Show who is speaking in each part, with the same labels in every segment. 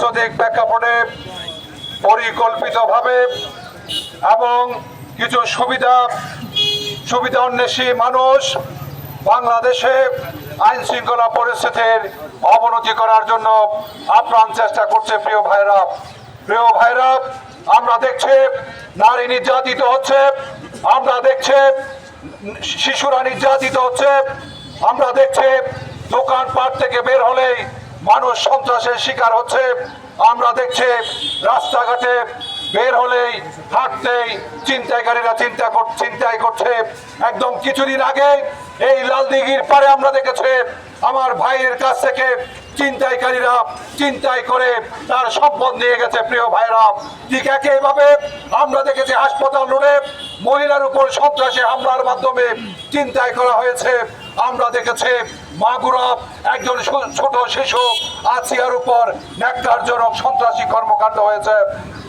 Speaker 1: রাজনৈতিক প্রেক্ষাপটে পরিকল্পিতভাবে এবং কিছু সুবিধা অন্বেষী মানুষ বাংলাদেশে আইন শৃঙ্খলা পরিস্থিতির অবনতি করার জন্য আপ্রাণ চেষ্টা করছে। প্রিয় ভাইরা, আমরা দেখছি নারী নির্যাতিত হচ্ছে, আমরা দেখছি শিশুরা নির্যাতিত হচ্ছে, আমরা দেখছি দোকানপাট থেকে বের হলেই মানুষ সন্ত্রাসের শিকার হচ্ছে, আমরা দেখছি রাস্তাঘাটে বের হলেই হাঁটতেই ছিনতাইকারীরা ছিনতাই করছে। একদম কিছুদিন আগে এই লালদিঘির পারে আমরা দেখেছি আমার ভাইয়ের কাছ থেকে ছিনতাইকারীরা ছিনতাই করে তার সম্পদ নিয়ে গেছে। প্রিয় ভাইরা, ঠিক একইভাবে আমরা দেখেছি হাসপাতাল রোডে মহিলার উপর সন্ত্রাসী হামলার মাধ্যমে ছিনতাই করা হয়েছে। আমরা দেখেছি মাগুরা একজন ছোট শিশু আসিয়ার উপর ন্যাক্কারজনক সন্ত্রাসী কর্মকাণ্ড হয়েছে,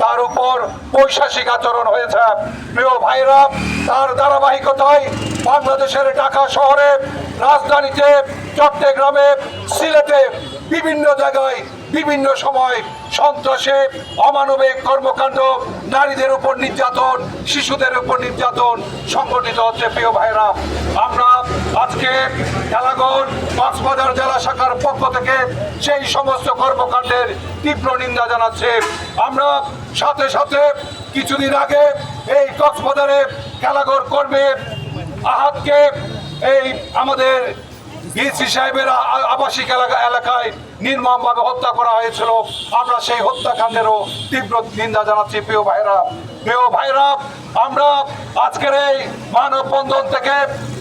Speaker 1: তার উপর পৈশাচিক আচরণ হয়েছে। প্রিয় ভাইরা, তার ধারাবাহিকতায় বাংলাদেশের ঢাকা শহরে, রাজধানীতে, চট্টগ্রামে, সিলেটে বিভিন্ন জায়গায় বিভিন্ন সময় সন্ত্রাসে অমানবিক কর্মকাণ্ড, নারীদের উপর নির্যাতন, শিশুদের উপর নির্যাতন সংঘটিত হচ্ছে। প্রিয় ভাইরা, আমরা আজকে খেলাঘর কক্সবাজার জেলা শাখার পক্ষ থেকে সেই সমস্ত কর্মকাণ্ডের তীব্র নিন্দা জানাচ্ছি। আমরা সাথে সাথে কিছুদিন আগে এই কক্সবাজারে খেলাঘর কর্মী আহাদকে এই আমাদের ডিসি সাহেবের আবাসিক এলাকায় নির্মমভাবে হত্যা করা হয়েছিল। আমরা সেই হত্যাকাণ্ডেরও তীব্র নিন্দা জানাচ্ছি। প্রিয় ভাইরা, আমরা আজকের এই মানববন্ধন থেকে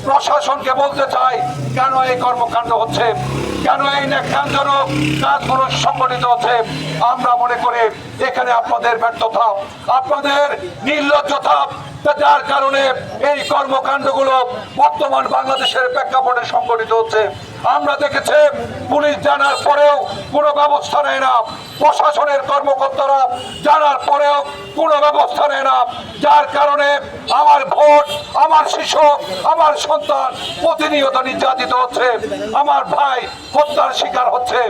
Speaker 1: প্রশাসনকে বলতে চাই, কেন এই কর্মকাণ্ড হচ্ছে, কেন এই ন্যাক্কারজনক কাজগুলো সংগঠিত হচ্ছে। আমরা মনে করি এখানে আপনাদের ব্যর্থতা, আপনাদের নির্লজ্জতা, যার কারণে এই কর্মকাণ্ডগুলো বর্তমান বাংলাদেশের প্রেক্ষাপটে সংগঠিত হচ্ছে। আমরা দেখেছি পুলিশ জানার পরেও কোনো ব্যবস্থা নেয় না, প্রশাসনের কর্মকর্তারা জানার পরেও কোনো ব্যবস্থা নেয় না, যার কারণে আমার ভোট, আমার শিশু, আমার সন্তান প্রতিনিয়ত নির্যাতিত হচ্ছে, আমার ভাই হত্যার শিকার হচ্ছে।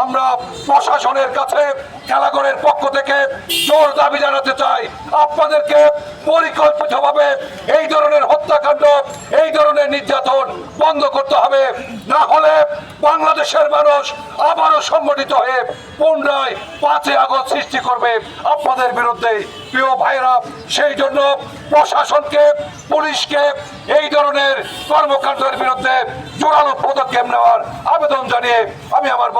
Speaker 1: আমরা প্রশাসনের কাছে খেলাঘরের পক্ষ থেকে জোর দাবি জানাতে চাই, আপনাদেরকে পরিকল্পিতভাবে এই ধরনের হত্যাকাণ্ড, এই ধরনের নির্যাতন বন্ধ করতে হবে। না হলে বাংলাদেশের মানুষ আবারও সংগঠিত হয়ে পুনরায় 5ই আগস্ট সৃষ্টি করবে আপনাদের বিরুদ্ধে। প্রিয় ভাইরা, সেই জন্য প্রশাসনকে, পুলিশকে এই ধরনের কর্মকাণ্ডের বিরুদ্ধে জোরালো পদক্ষেপ নেওয়ার আবেদন জানিয়ে আমি আমার